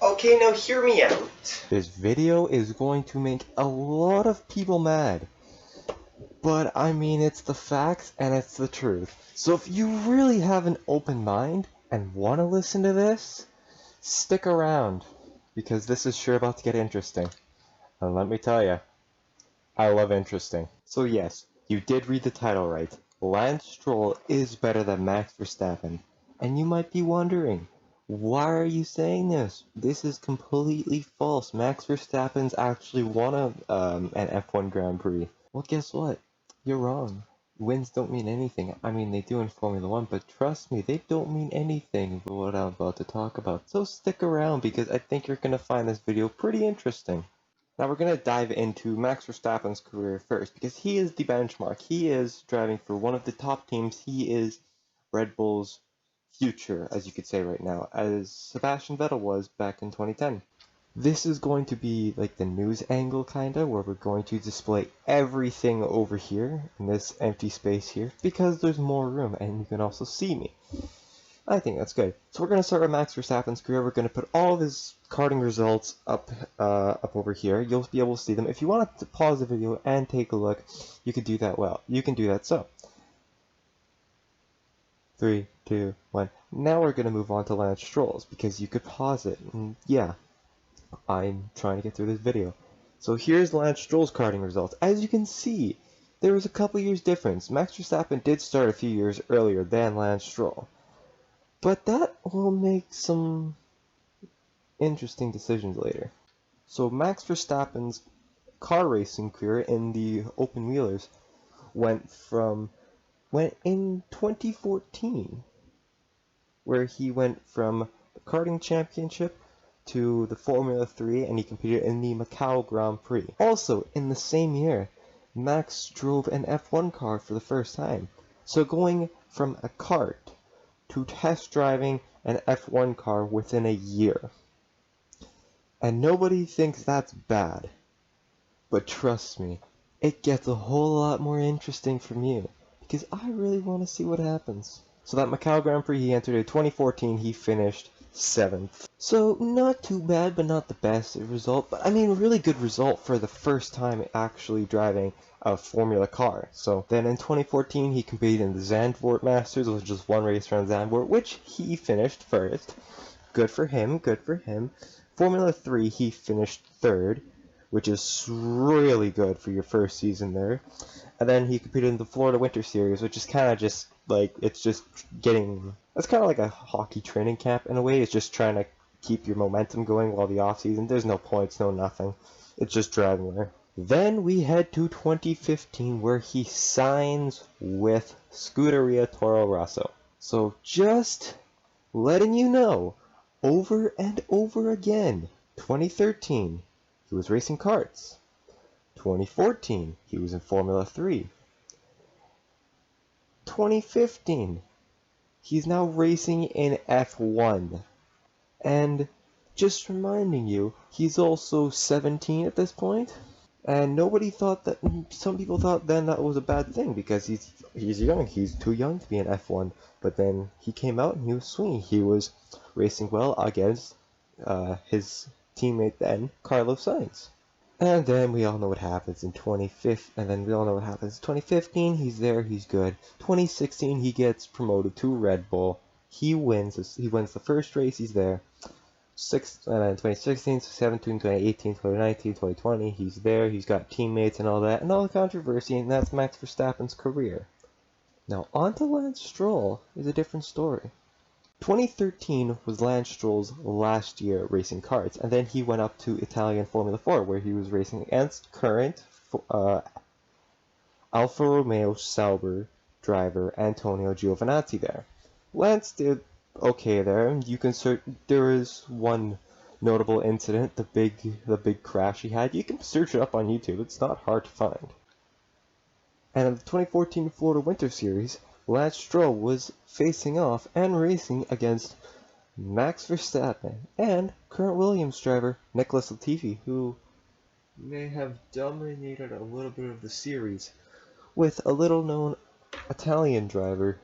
Okay, now hear me out. This video is going to make a lot of people mad. But I mean, it's the facts and it's the truth. So if you really have an open mind and want to listen to this, stick around. Because this is sure about to get interesting. And let me tell you, I love interesting. So yes, you did read the title right. Lance Stroll is better than Max Verstappen. And you might be wondering, why are you saying this? This is completely false. Max Verstappen's actually won an F1 Grand Prix. Well, guess what? You're wrong. Wins don't mean anything. I mean, they do in Formula 1, but trust me, they don't mean anything for what I'm about to talk about. So stick around because I think you're going to find this video pretty interesting. Now we're going to dive into Max Verstappen's career first, because he is the benchmark. He is driving for one of the top teams. He is Red Bull's future, as you could say right now, as Sebastian Vettel was back in 2010. This is going to be like the news angle, kinda, where we're going to display everything over here in this empty space here, because there's more room, and you can also see me. I think that's good. So we're going to start with Max Verstappen's career. We're going to put all of his karting results up over here. You'll be able to see them. If you want to pause the video and take a look, you can do that well. You can do that so. 3, 2, 1. Now we're going to move on to Lance Stroll's, because you could pause it. And yeah, I'm trying to get through this video. So here's Lance Stroll's karting results. As you can see, there was a couple years difference. Max Verstappen did start a few years earlier than Lance Stroll. But that will make some interesting decisions later. So Max Verstappen's car racing career in the open wheelers went in 2014, where he went from the karting championship to the Formula 3, and he competed in the Macau Grand Prix. Also, in the same year, Max drove an F1 car for the first time. So going from a kart to test driving an F1 car within a year. And nobody thinks that's bad. But trust me, it gets a whole lot more interesting from you, because I really want to see what happens. So that Macau Grand Prix he entered in 2014, he finished 7th. So not too bad, but not the best result. But I mean, really good result for the first time actually driving a Formula car. So then in 2014, he competed in the Zandvoort Masters, which was just one race around Zandvoort, which he finished first. Good for him, good for him. Formula 3, he finished 3rd, which is really good for your first season there. And then he competed in the Florida Winter Series, which is kind of just like, it's kind of like a hockey training camp in a way. It's just trying to keep your momentum going while the off season. There's no points, no nothing. It's just driving there. Then we head to 2015, where he signs with Scuderia Toro Rosso. So just letting you know, over and over again, 2013, he was racing karts. 2014, he was in Formula 3. 2015, he's now racing in F1. And just reminding you, he's also 17 at this point. And some people thought then that was a bad thing, because he's young, he's too young to be in F1. But then he came out and he was swinging. He was racing well against his teammate then, Carlos Sainz. And then we all know what happens in 2015, he's there, he's good. 2016, he gets promoted to Red Bull. He wins the first race, he's there. 2016, 17, 2018, 2019, 2020, he's there, he's got teammates and all that, and all the controversy, and that's Max Verstappen's career. Now, on to Lance Stroll is a different story. 2013 was Lance Stroll's last year racing karts, and then he went up to Italian Formula 4, where he was racing against current Alfa Romeo Sauber driver Antonio Giovinazzi there. Lance did okay there. There is one notable incident, the big crash he had. You can search it up on YouTube. It's not hard to find. And in the 2014 Florida Winter Series, Lance Stroll was facing off and racing against Max Verstappen and current Williams driver Nicholas Latifi, who may have dominated a little bit of the series, with a little-known Italian driver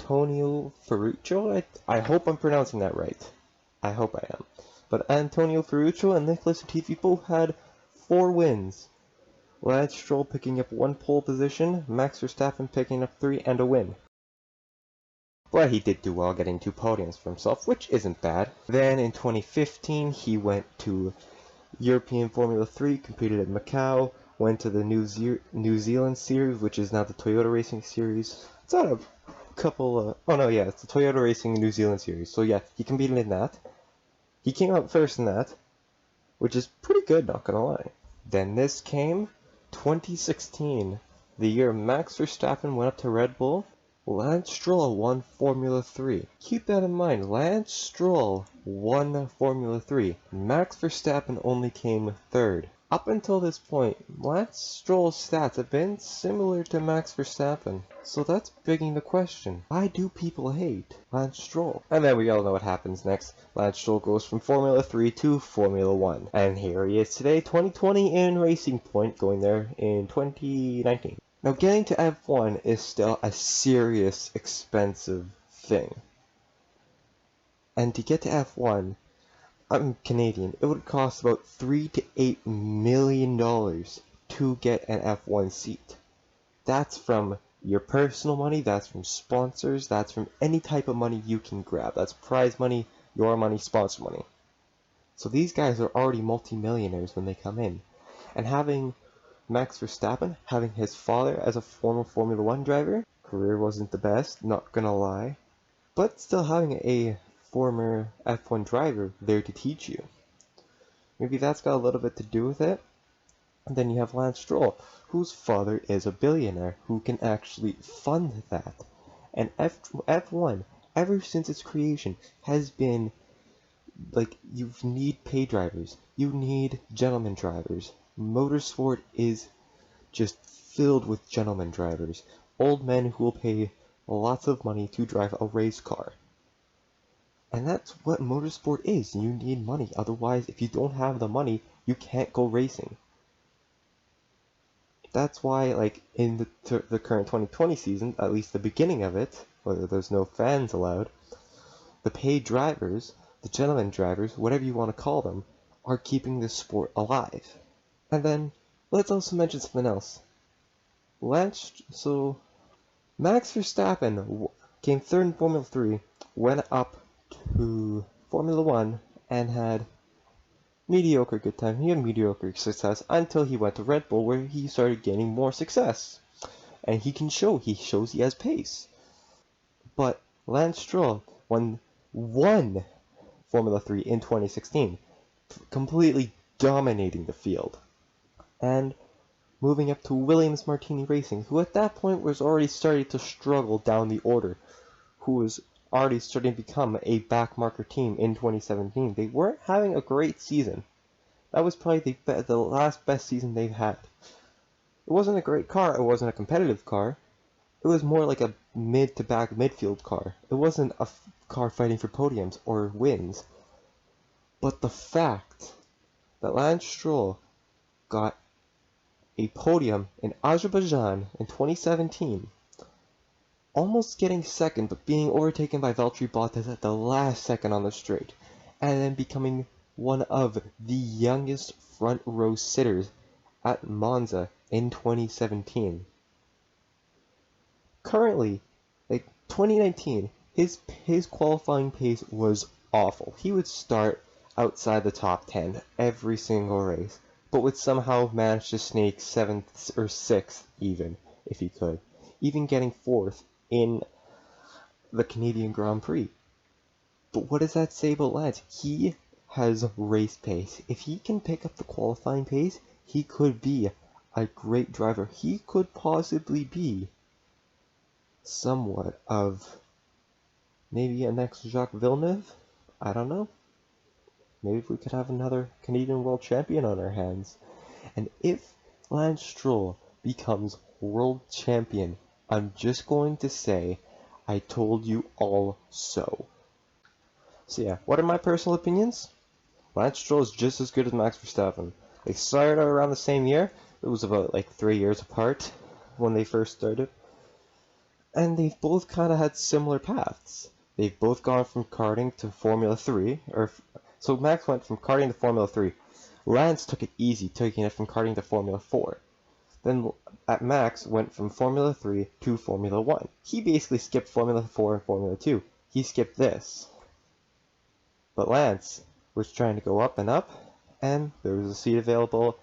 Antonio Ferruccio. I hope I'm pronouncing that right. I hope I am. But Antonio Ferruccio and Nicholas Latifi both had 4 wins. Lance Stroll picking up 1 pole position, Max Verstappen picking up 3 and a win. But he did do well getting 2 podiums for himself, which isn't bad. Then in 2015 he went to European Formula 3, competed at Macau, went to the New Zealand Series, which is now the Toyota Racing Series. It's on a couple it's the Toyota Racing New Zealand Series. So yeah, he competed in that. He came out first in that, which is pretty good, not gonna lie. Then this came, 2016, the year Max Verstappen went up to Red Bull. Lance Stroll won Formula 3. Keep that in mind, Lance Stroll won Formula 3. Max Verstappen only came 3rd. Up until this point, Lance Stroll's stats have been similar to Max Verstappen. So that's begging the question, why do people hate Lance Stroll? And then we all know what happens next. Lance Stroll goes from Formula 3 to Formula 1. And here he is today, 2020 in Racing Point, going there in 2019. Now getting to F1 is still a serious, expensive thing. And to get to F1, I'm Canadian, it would cost about $3 to $8 million to get an F1 seat. That's from your personal money, that's from sponsors, that's from any type of money you can grab. That's prize money, your money, sponsor money. So these guys are already multi-millionaires when they come in. And having Max Verstappen, having his father as a former Formula 1 driver, career wasn't the best, not gonna lie, but still having a former F1 driver there to teach you. Maybe that's got a little bit to do with it. And then you have Lance Stroll, whose father is a billionaire, who can actually fund that. And F1, ever since its creation, has been like, you need pay drivers, you need gentleman drivers. Motorsport is just filled with gentleman drivers, old men who will pay lots of money to drive a race car. And that's what motorsport is. You need money. Otherwise, if you don't have the money, you can't go racing. That's why, like, in the current 2020 season, at least the beginning of it, whether there's no fans allowed, the paid drivers, the gentleman drivers, whatever you want to call them, are keeping this sport alive. And then, let's also mention something else. Max Verstappen came 3rd in Formula 3, went up to Formula 1, and had mediocre good time. He had mediocre success until he went to Red Bull, where he started gaining more success. And he shows he has pace. But Lance Stroll won Formula 3 in 2016, completely dominating the field. And moving up to Williams Martini Racing, who at that point was already starting to struggle down the order, who was already starting to become a backmarker team in 2017. They weren't having a great season. That was probably the last best season they've had. It wasn't a great car, it wasn't a competitive car. It was more like a mid to back midfield car. It wasn't a car fighting for podiums or wins. But the fact that Lance Stroll got a podium in Azerbaijan in 2017, almost getting second but being overtaken by Valtteri Bottas at the last second on the straight, and then becoming one of the youngest front row sitters at Monza in 2017. Currently, like 2019, his qualifying pace was awful. He would start outside the top 10 every single race, but would somehow manage to sneak 7th or 6th even, if he could, even getting 4th in the Canadian Grand Prix. But what does that say about Lance? He has race pace. If he can pick up the qualifying pace, he could be a great driver. He could possibly be somewhat of maybe a next Jacques Villeneuve. I don't know. Maybe we could have another Canadian world champion on our hands. And if Lance Stroll becomes world champion, I'm just going to say, I told you all so. So yeah, what are my personal opinions? Lance Stroll is just as good as Max Verstappen. They started out around the same year. It was about like 3 years apart when they first started. and they've both kind of had similar paths. They've both gone from karting to Formula 3, so Max went from karting to Formula 3. Lance took it easy, taking it from karting to Formula 4. Then Max went from Formula 3 to Formula 1. He basically skipped Formula 4 and Formula 2. He skipped this. But Lance was trying to go up and up, and there was a seat available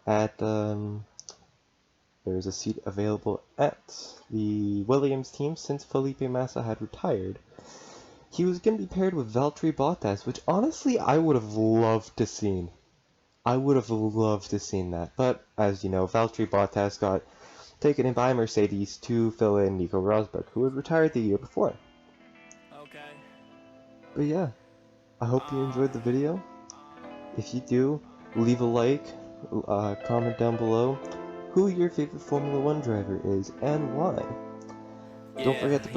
at the Williams team since Felipe Massa had retired. He was going to be paired with Valtteri Bottas, which honestly I would have loved to seen. I would have loved to seen that, but as you know, Valtteri Bottas got taken in by Mercedes to fill in Nico Rosberg, who had retired the year before. Okay. But yeah, I hope you enjoyed the video. If you do, leave a like, comment down below who your favorite Formula 1 driver is and why. Don't forget to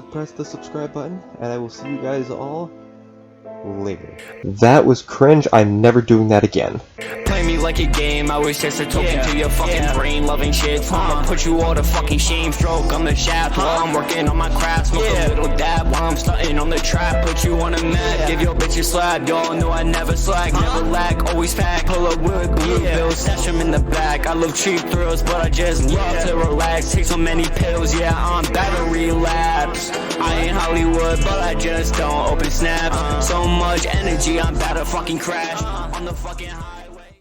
press the subscribe button, and I will see you guys all later. That was cringe. I'm never doing that again. Play me like a game, I was just a token to your fucking brain, loving shit. I'ma put you all to fucking shame, stroke on the shaft while I'm working on my craft. Smoke a little dab while I'm stunting on the trap. Put you on a map, give your bitch a slap. Y'all know I never slack, never lack, always pack. Pull up with blue bills, stash them in the back. I love cheap thrills, but I just love to relax. Take so many pills, yeah, I'm battery labs. I ain't Hollywood, but I just don't open snaps. So much energy, I'm about to fucking crash on the fucking high.